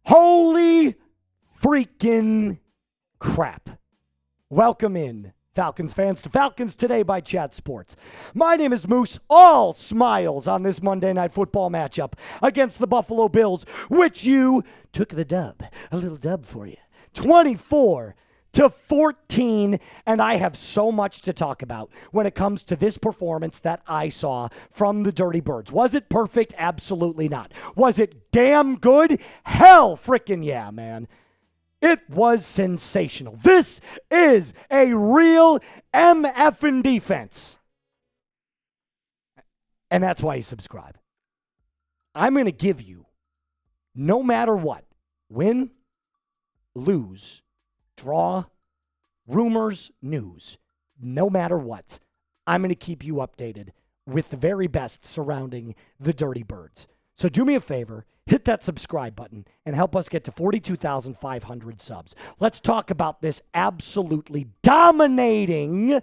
Holy freaking crap. Welcome in, Falcons fans, to Falcons Today by Chat Sports. My name is Moose, all smiles on this Monday Night Football matchup against the Buffalo Bills, which you took the dub, a little dub for you, 24-14, and I have so much to talk about when it comes to this performance that I saw from the Dirty Birds. Was it perfect? Absolutely not. Was it damn good? Hell freaking yeah, man. It was sensational. This is a real MFing defense. And that's why you subscribe. I'm going to give you, no matter what, win, lose, draw, rumors, news, no matter what, I'm going to keep you updated with the very best surrounding the Dirty Birds. So do me a favor, hit that subscribe button and help us get to 42,500 subs. Let's talk about this absolutely dominating,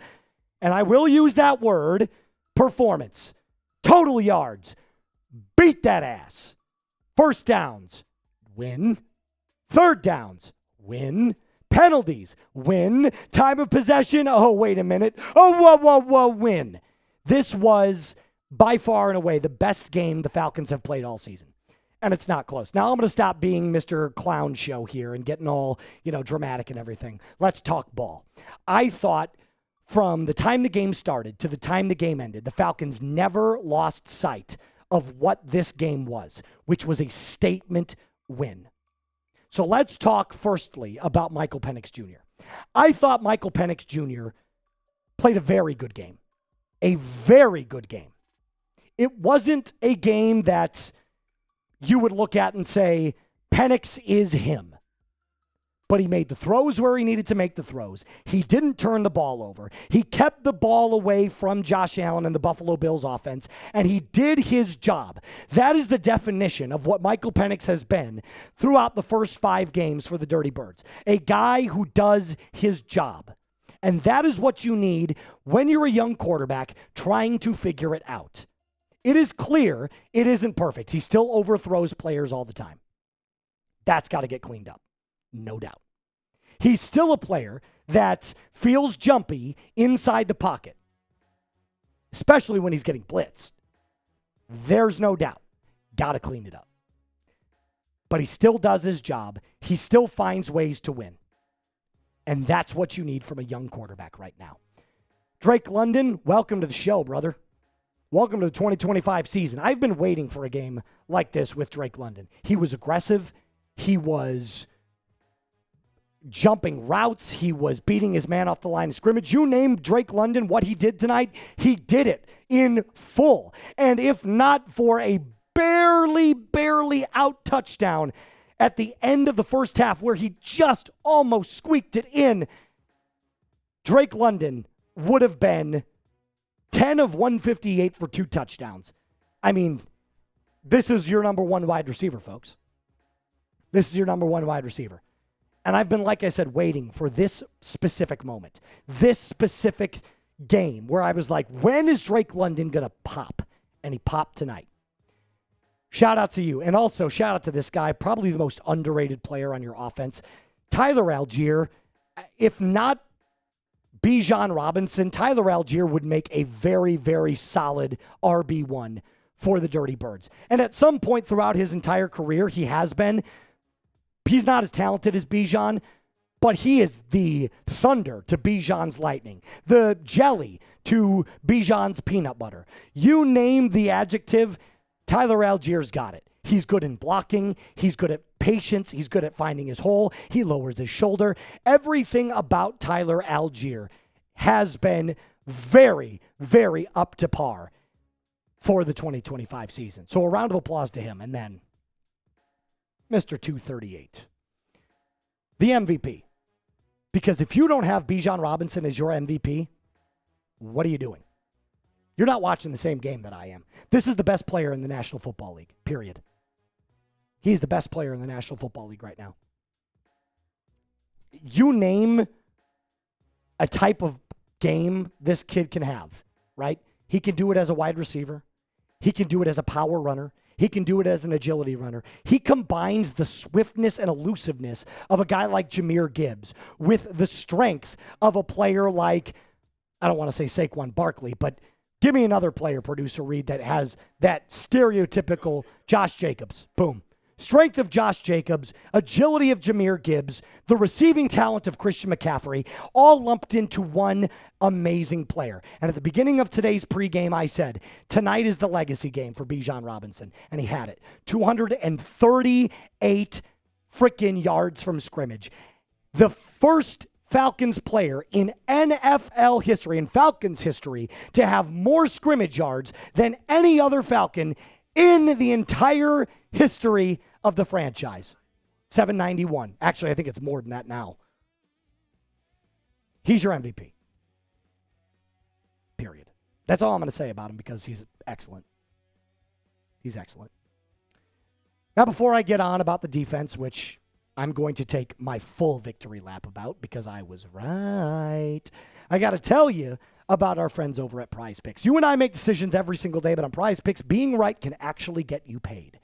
and I will use that word, performance. Total yards, beat that ass. First downs, win. Third downs, win. Penalties, win. Time of possession, oh, wait a minute. Oh, whoa, win. This was by far and away the best game the Falcons have played all season. And it's not close. Now I'm going to stop being Mr. Clown Show here and getting all, dramatic and everything. Let's talk ball. I thought from the time the game started to the time the game ended, the Falcons never lost sight of what this game was, which was a statement win. So let's talk firstly about Michael Penix Jr. I thought Michael Penix Jr. played a very good game. A very good game. It wasn't a game that you would look at and say, Penix is him. But he made the throws where he needed to make the throws. He didn't turn the ball over. He kept the ball away from Josh Allen and the Buffalo Bills offense, and he did his job. That is the definition of what Michael Penix has been throughout the first 5 games for the Dirty Birds. A guy who does his job. And that is what you need when you're a young quarterback trying to figure it out. It is clear it isn't perfect. He still overthrows players all the time. That's got to get cleaned up. No doubt. He's still a player that feels jumpy inside the pocket, especially when he's getting blitzed. There's no doubt. Got to clean it up. But he still does his job. He still finds ways to win. And that's what you need from a young quarterback right now. Drake London, welcome to the show, brother. Welcome to the 2025 season. I've been waiting for a game like this with Drake London. He was aggressive. He was jumping routes. He was beating his man off the line of scrimmage. You named Drake London what he did tonight. He did it in full. And if not for a barely out touchdown at the end of the first half where he just almost squeaked it in, Drake London would have been 10 of 158 for 2 touchdowns. I mean, this is your number 1 wide receiver, folks. This is your number 1 wide receiver. And I've been, like I said, waiting for this specific moment, this specific game where I was like, when is Drake London going to pop? And he popped tonight. Shout out to you. And also shout out to this guy, probably the most underrated player on your offense, Tyler Algier. If not Bijan Robinson, Tyler Algier would make a very, very solid RB1 for the Dirty Birds. And at some point throughout his entire career, he has been. He's not as talented as Bijan, but he is the thunder to Bijan's lightning, the jelly to Bijan's peanut butter. You name the adjective, Tyler Algier's got it. He's good in blocking. He's good at patience. He's good at finding his hole. He lowers his shoulder. Everything about Tyler Algier has been very, very up to par for the 2025 season. So a round of applause to him. And then Mr. 238, the MVP. Because if you don't have Bijan Robinson as your MVP, what are you doing? You're not watching the same game that I am. This is the best player in the National Football League, period. He's the best player in the National Football League right now. You name a type of game this kid can have, right? He can do it as a wide receiver. He can do it as a power runner. He can do it as an agility runner. He combines the swiftness and elusiveness of a guy like Jahmyr Gibbs with the strength of a player like, I don't want to say Saquon Barkley, but give me another player, producer Reed, that has that stereotypical Josh Jacobs. Boom. Strength of Josh Jacobs, agility of Jahmyr Gibbs, the receiving talent of Christian McCaffrey, all lumped into one amazing player. And at the beginning of today's pregame, I said, tonight is the legacy game for Bijan Robinson. And he had it. 238 freaking yards from scrimmage. The first Falcons player in NFL history, in Falcons history, to have more scrimmage yards than any other Falcon in the entire history of the franchise. 791. Actually, I think it's more than that now. He's your MVP. Period. That's all I'm going to say about him because he's excellent. He's excellent. Now, before I get on about the defense, which I'm going to take my full victory lap about because I was right, I got to tell you about our friends over at PrizePicks. You and I make decisions every single day, but on PrizePicks, being right can actually get you paid.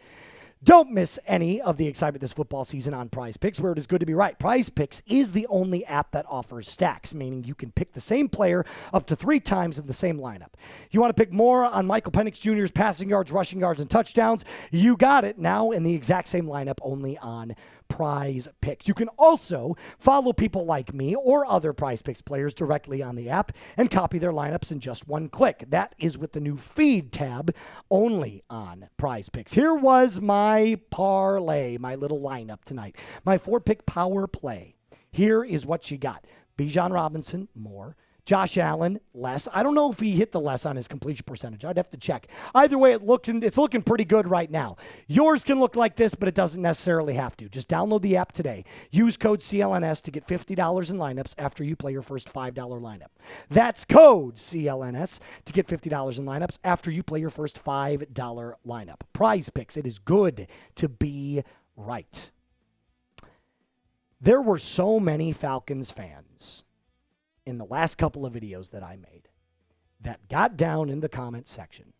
Don't miss any of the excitement this football season on PrizePicks, where it is good to be right. PrizePicks is the only app that offers stacks, meaning you can pick the same player up to 3 times in the same lineup. You want to pick more on Michael Penix Jr.'s passing yards, rushing yards, and touchdowns? You got it now in the exact same lineup, only on PrizePicks. You can also follow people like me or other PrizePicks players directly on the app and copy their lineups in just one click. That is with the new feed tab only on PrizePicks. Here was my parlay, my little lineup tonight. My 4-pick power play. Here is what you got. Bijan Robinson, more. Josh Allen, less. I don't know if he hit the less on his completion percentage. I'd have to check. Either way, it's looking pretty good right now. Yours can look like this, but it doesn't necessarily have to. Just download the app today. Use code CLNS to get $50 in lineups after you play your first $5 lineup. That's code CLNS to get $50 in lineups after you play your first $5 lineup. PrizePicks. It is good to be right. There were so many Falcons fans in the last couple of videos that I made that got down in the comment section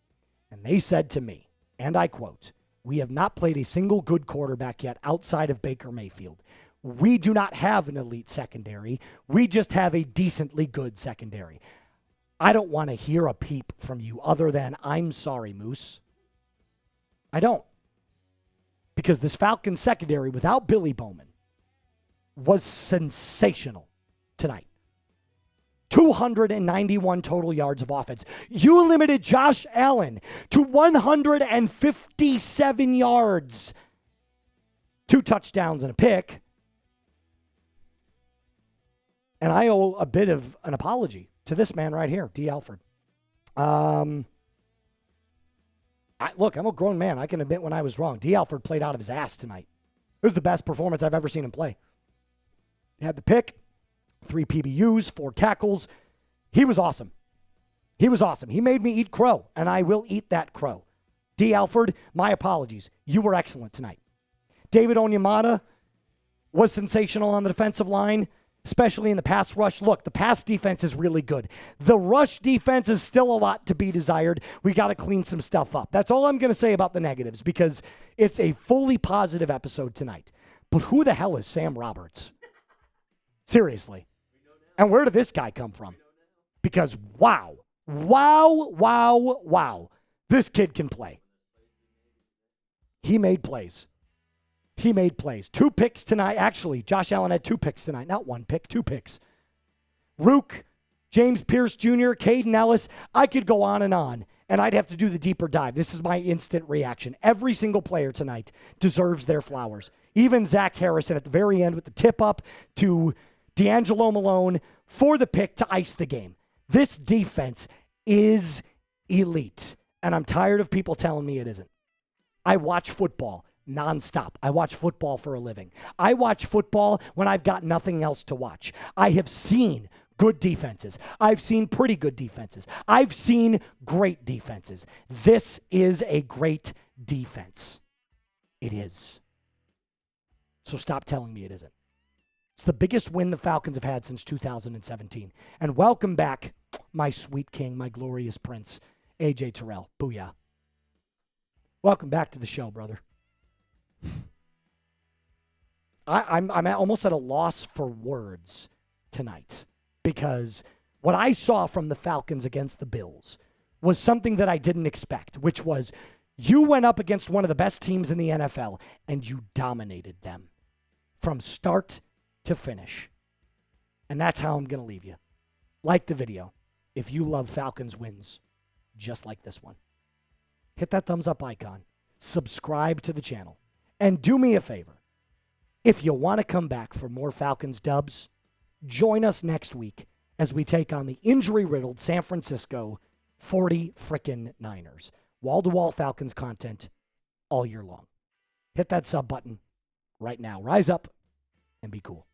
and they said to me, and I quote, "We have not played a single good quarterback yet outside of Baker Mayfield. We do not have an elite secondary. We just have a decently good secondary." I don't want to hear a peep from you other than, "I'm sorry, Moose." I don't. Because this Falcons secondary without Billy Bowman was sensational tonight. 291 total yards of offense. You limited Josh Allen to 157 yards. 2 touchdowns and a pick. And I owe a bit of an apology to this man right here, D. Alford. Look, I'm a grown man. I can admit when I was wrong. D. Alford played out of his ass tonight. It was the best performance I've ever seen him play. He had the pick. 3 PBUs, 4 tackles. He was awesome. He was awesome. He made me eat crow, and I will eat that crow. D. Alford, my apologies. You were excellent tonight. David Onyemata was sensational on the defensive line, especially in the pass rush. Look, the pass defense is really good. The rush defense is still a lot to be desired. We got to clean some stuff up. That's all I'm going to say about the negatives because it's a fully positive episode tonight. But who the hell is Sam Roberts? Seriously. And where did this guy come from? Because wow. This kid can play. He made plays. 2 picks tonight. Actually, Josh Allen had 2 picks tonight. Not 1 pick, 2 picks. Rook, James Pierce Jr., Caden Ellis. I could go on, and I'd have to do the deeper dive. This is my instant reaction. Every single player tonight deserves their flowers. Even Zach Harrison at the very end with the tip up to D'Angelo Malone for the pick to ice the game. This defense is elite, and I'm tired of people telling me it isn't. I watch football nonstop. I watch football for a living. I watch football when I've got nothing else to watch. I have seen good defenses. I've seen pretty good defenses. I've seen great defenses. This is a great defense. It is. So stop telling me it isn't. It's the biggest win the Falcons have had since 2017. And welcome back, my sweet king, my glorious prince. AJ Terrell. Booyah. Welcome back to the show, brother. I'm almost at a loss for words tonight because what I saw from the Falcons against the Bills was something that I didn't expect, which was you went up against one of the best teams in the NFL and you dominated them from start to finish. And that's how I'm going to leave you. Like the video if you love Falcons wins just like this one. Hit that thumbs up icon. Subscribe to the channel. And do me a favor. If you want to come back for more Falcons dubs, join us next week as we take on the injury-riddled San Francisco 40 frickin' Niners. Wall-to-wall Falcons content all year long. Hit that sub button right now. Rise up and be cool.